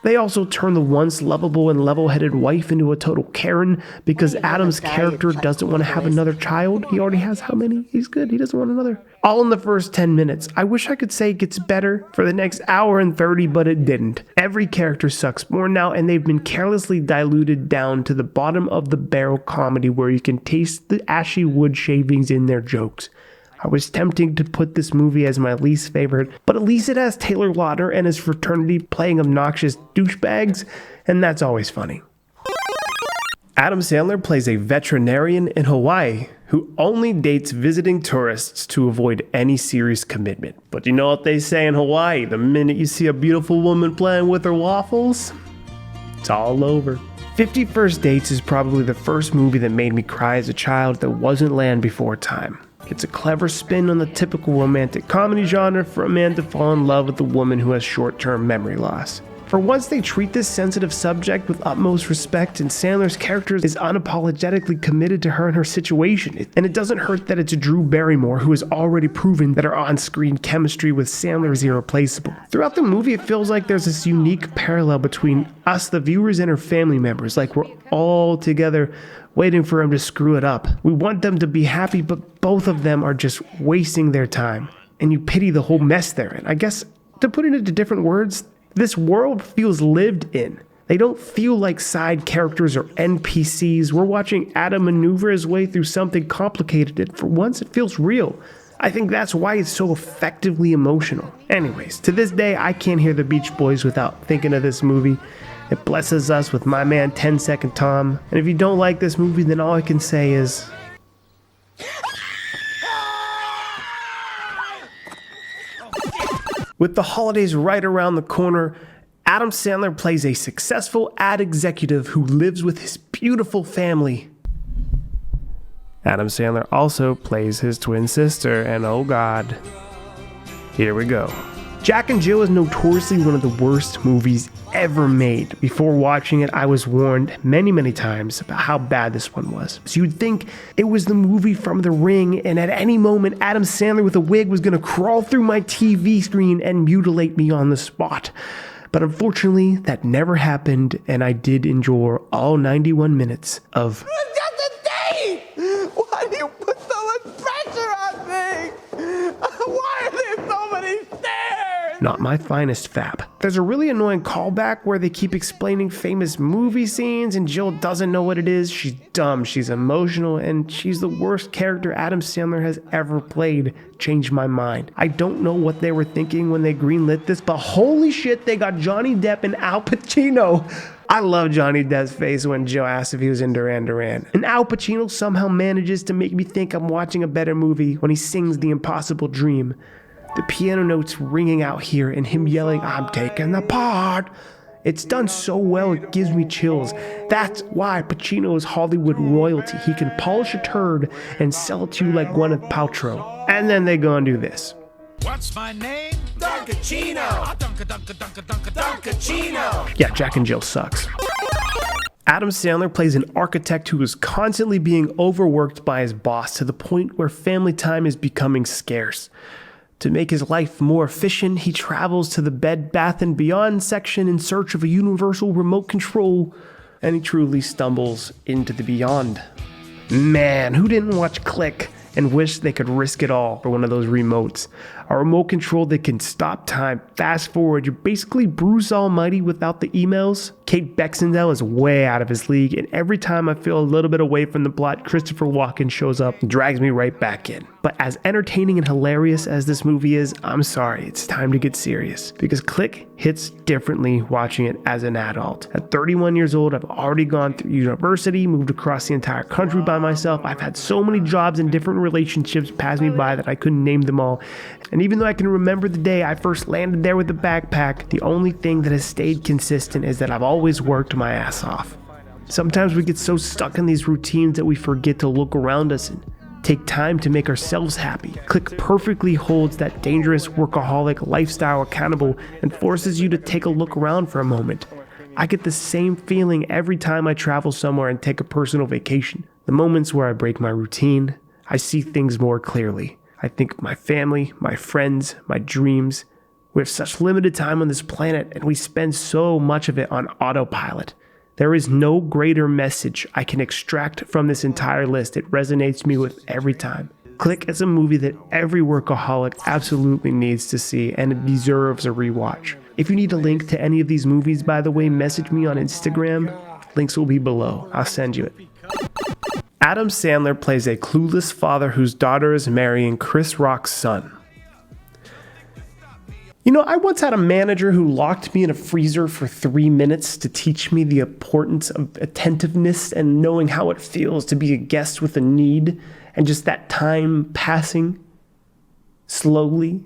They also turn the once lovable and level-headed wife into a total Karen because Adam's character doesn't want to have another child. He already has how many? He's good. He doesn't want another. All in the first 10 minutes. I wish I could say it gets better for the next hour and 30, but it didn't. Every character sucks more now, and they've been carelessly diluted down to the bottom of the barrel comedy where you can taste the ashy wood shavings in their jokes. I was tempting to put this movie as my least favorite, but at least it has Taylor Lautner and his fraternity playing obnoxious douchebags, and that's always funny. Adam Sandler plays a veterinarian in Hawaii who only dates visiting tourists to avoid any serious commitment. But you know what they say in Hawaii, the minute you see a beautiful woman playing with her waffles, it's all over. 50 First Dates is probably the first movie that made me cry as a child that wasn't Land Before Time. It's a clever spin on the typical romantic comedy genre for a man to fall in love with a woman who has short-term memory loss. For once, they treat this sensitive subject with utmost respect, and Sandler's character is unapologetically committed to her and her situation. And it doesn't hurt that it's Drew Barrymore, who has already proven that her on-screen chemistry with Sandler is irreplaceable. Throughout the movie, it feels like there's this unique parallel between us, the viewers, and her family members, like we're all together waiting for him to screw it up. We want them to be happy, but both of them are just wasting their time. And you pity the whole mess they're in. I guess, to put it into different words, this world feels lived in. They don't feel like side characters or NPCs. We're watching Adam maneuver his way through something complicated, and for once it feels real. I think that's why it's so effectively emotional. Anyways, to this day, I can't hear the Beach Boys without thinking of this movie. It blesses us with my man 10 Second Tom. And if you don't like this movie, then all I can say is... With the holidays right around the corner, Adam Sandler plays a successful ad executive who lives with his beautiful family. Adam Sandler also plays his twin sister, and oh god, here we go. Jack and Jill is notoriously one of the worst movies ever made. Before watching it, I was warned many times about how bad this one was. So you'd think it was the movie from The Ring, and at any moment, Adam Sandler with a wig was gonna crawl through my TV screen and mutilate me on the spot. But unfortunately, that never happened, and I did endure all 91 minutes of... That's the thing! Why do you put so much pressure on me? Not my finest fap. There's a really annoying callback where they keep explaining famous movie scenes and Jill doesn't know what it is. She's dumb, she's emotional, and she's the worst character Adam Sandler has ever played. Changed my mind. I don't know what they were thinking when they greenlit this, but holy shit, they got Johnny Depp and Al Pacino. I love Johnny Depp's face when Joe asked if he was in Duran Duran. And Al Pacino somehow manages to make me think I'm watching a better movie when he sings The Impossible Dream. The piano notes ringing out here and him yelling, "I'm taking the part." It's done so well it gives me chills. That's why Pacino is Hollywood royalty. He can polish a turd and sell it to you like Gwyneth Paltrow. And then they go and do this. What's my name? Dunkachino. Dunkachino. Yeah, Jack and Jill sucks. Adam Sandler plays an architect who is constantly being overworked by his boss to the point where family time is becoming scarce. To make his life more efficient, he travels to the Bed Bath & Beyond section in search of a universal remote control, and he truly stumbles into the beyond. Man, who didn't watch Click and wish they could risk it all for one of those remotes? A remote control that can stop time, fast forward. You're basically Bruce Almighty without the emails. Kate Beckinsale is way out of his league, and every time I feel a little bit away from the plot, Christopher Walken shows up and drags me right back in. But as entertaining and hilarious as this movie is, I'm sorry, it's time to get serious. Because Click hits differently watching it as an adult. At 31 years old, I've already gone through university, moved across the entire country by myself. I've had so many jobs and different relationships pass me by that I couldn't name them all. And even though I can remember the day I first landed there with the backpack, the only thing that has stayed consistent is that I've always worked my ass off. Sometimes we get so stuck in these routines that we forget to look around us and take time to make ourselves happy. Click perfectly holds that dangerous workaholic lifestyle accountable and forces you to take a look around for a moment. I get the same feeling every time I travel somewhere and take a personal vacation. The moments where I break my routine, I see things more clearly. I think of my family, my friends, my dreams. We have such limited time on this planet and we spend so much of it on autopilot. There is no greater message I can extract from this entire list. It resonates me with every time. Click is a movie that every workaholic absolutely needs to see and it deserves a rewatch. If you need a link to any of these movies, by the way, message me on Instagram. Links will be below. I'll send you it. Adam Sandler plays a clueless father whose daughter is marrying Chris Rock's son. You know, I once had a manager who locked me in a freezer for 3 minutes to teach me the importance of attentiveness and knowing how it feels to be a guest with a need, and just that time passing slowly,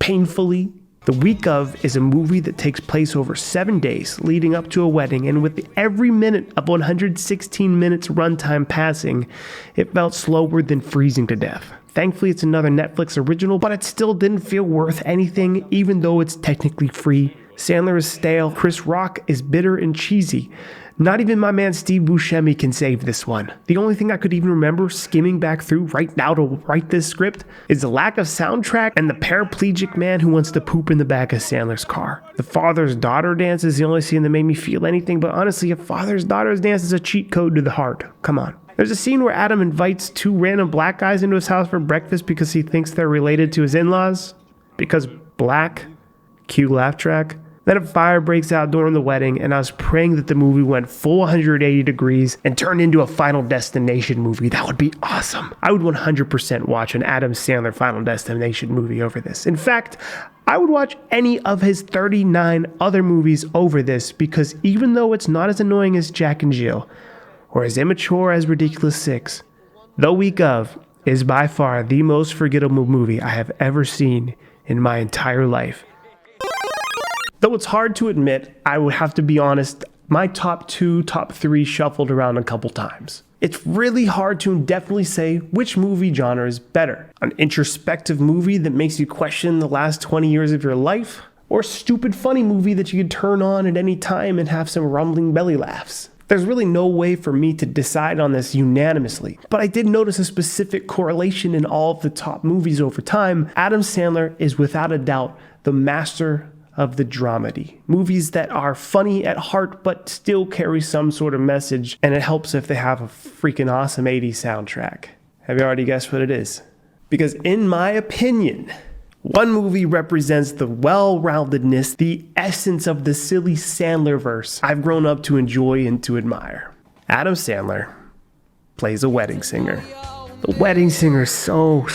painfully. The Week Of is a movie that takes place over 7 days leading up to a wedding, and with every minute of 116 minutes runtime passing, it felt slower than freezing to death. Thankfully, it's another Netflix original, but it still didn't feel worth anything, even though it's technically free. Sandler is stale, Chris Rock is bitter and cheesy. Not even my man Steve Buscemi can save this one. The only thing I could even remember skimming back through right now to write this script is the lack of soundtrack and the paraplegic man who wants to poop in the back of Sandler's car. The father's-daughter dance is the only scene that made me feel anything, but honestly, a father's-daughter's dance is a cheat code to the heart. Come on. There's a scene where Adam invites 2 random black guys into his house for breakfast because he thinks they're related to his in-laws. Because black. Cue laugh track. Then a fire breaks out during the wedding, and I was praying that the movie went full 180 degrees and turned into a Final Destination movie. That would be awesome. I would 100% watch an Adam Sandler Final Destination movie over this. In fact, I would watch any of his 39 other movies over this, because even though it's not as annoying as Jack and Jill, or as immature as Ridiculous 6, The Week Of is by far the most forgettable movie I have ever seen in my entire life. Though it's hard to admit, I would have to be honest, my top 2, top 3 shuffled around a couple times. It's really hard to indefinitely say which movie genre is better. An introspective movie that makes you question the last 20 years of your life, or a stupid funny movie that you could turn on at any time and have some rumbling belly laughs. There's really no way for me to decide on this unanimously, but I did notice a specific correlation in all of the top movies over time. Adam Sandler is without a doubt the master of the dramedy. Movies that are funny at heart but still carry some sort of message, and it helps if they have a freaking awesome 80s soundtrack. Have you already guessed what it is? Because in my opinion, One movie represents the well-roundedness, the essence of the silly Sandler-verse I've grown up to enjoy and to admire. Adam Sandler plays a wedding singer. The Wedding Singer is so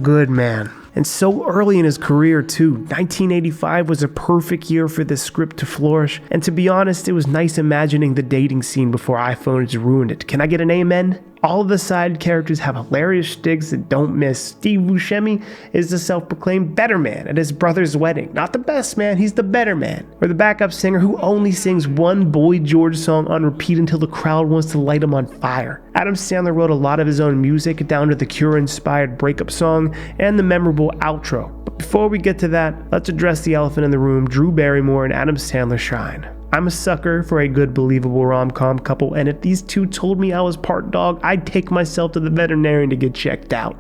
good, man. And so early in his career, too. 1985 was a perfect year for this script to flourish. And to be honest, it was nice imagining the dating scene before iPhones ruined it. Can I get an amen? All of the side characters have hilarious shtigs that don't miss. Steve Buscemi is the self-proclaimed better man at his brother's wedding. Not the best man, he's the better man. Or the backup singer who only sings one Boy George song on repeat until the crowd wants to light him on fire. Adam Sandler wrote a lot of his own music, down to the Cure-inspired breakup song and the memorable outro. But before we get to that, let's address the elephant in the room. Drew Barrymore and Adam Sandler shine. I'm a sucker for a good, believable rom-com couple, and if these two told me I was part dog, I'd take myself to the veterinarian to get checked out.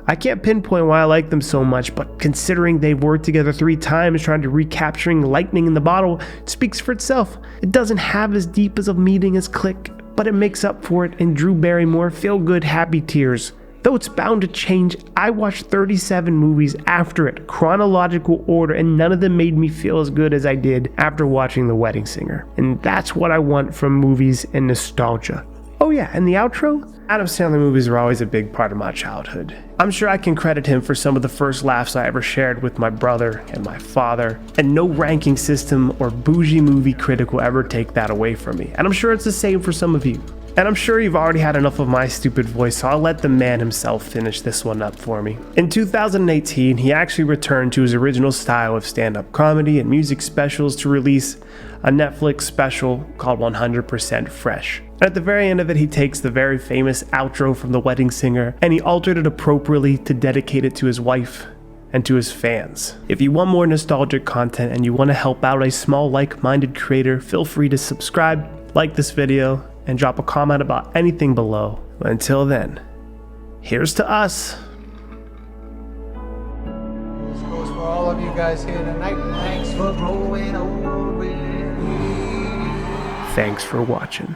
I can't pinpoint why I like them so much, but considering they've worked together 3 times trying to recapturing lightning in the bottle, it speaks for itself. It doesn't have as deep as a meeting as Click, but it makes up for it in Drew Barrymore feel-good happy tears. Though it's bound to change, I watched 37 movies after it, chronological order, and none of them made me feel as good as I did after watching The Wedding Singer. And that's what I want from movies and nostalgia. Oh yeah, and the outro? Adam Sandler movies are always a big part of my childhood. I'm sure I can credit him for some of the first laughs I ever shared with my brother and my father, and no ranking system or bougie movie critic will ever take that away from me. And I'm sure it's the same for some of you. And I'm sure you've already had enough of my stupid voice, so I'll let the man himself finish this one up for me. In 2018, he actually returned to his original style of stand-up comedy and music specials to release a Netflix special called 100% Fresh. And at the very end of it, he takes the very famous outro from The Wedding Singer, and he altered it appropriately to dedicate it to his wife and to his fans. If you want more nostalgic content and you want to help out a small like-minded creator, feel free to subscribe, like this video, and drop a comment about anything below. But until then, here's to us. This goes for all of you guys here tonight. Thanks for growing old with me. Thanks for watching.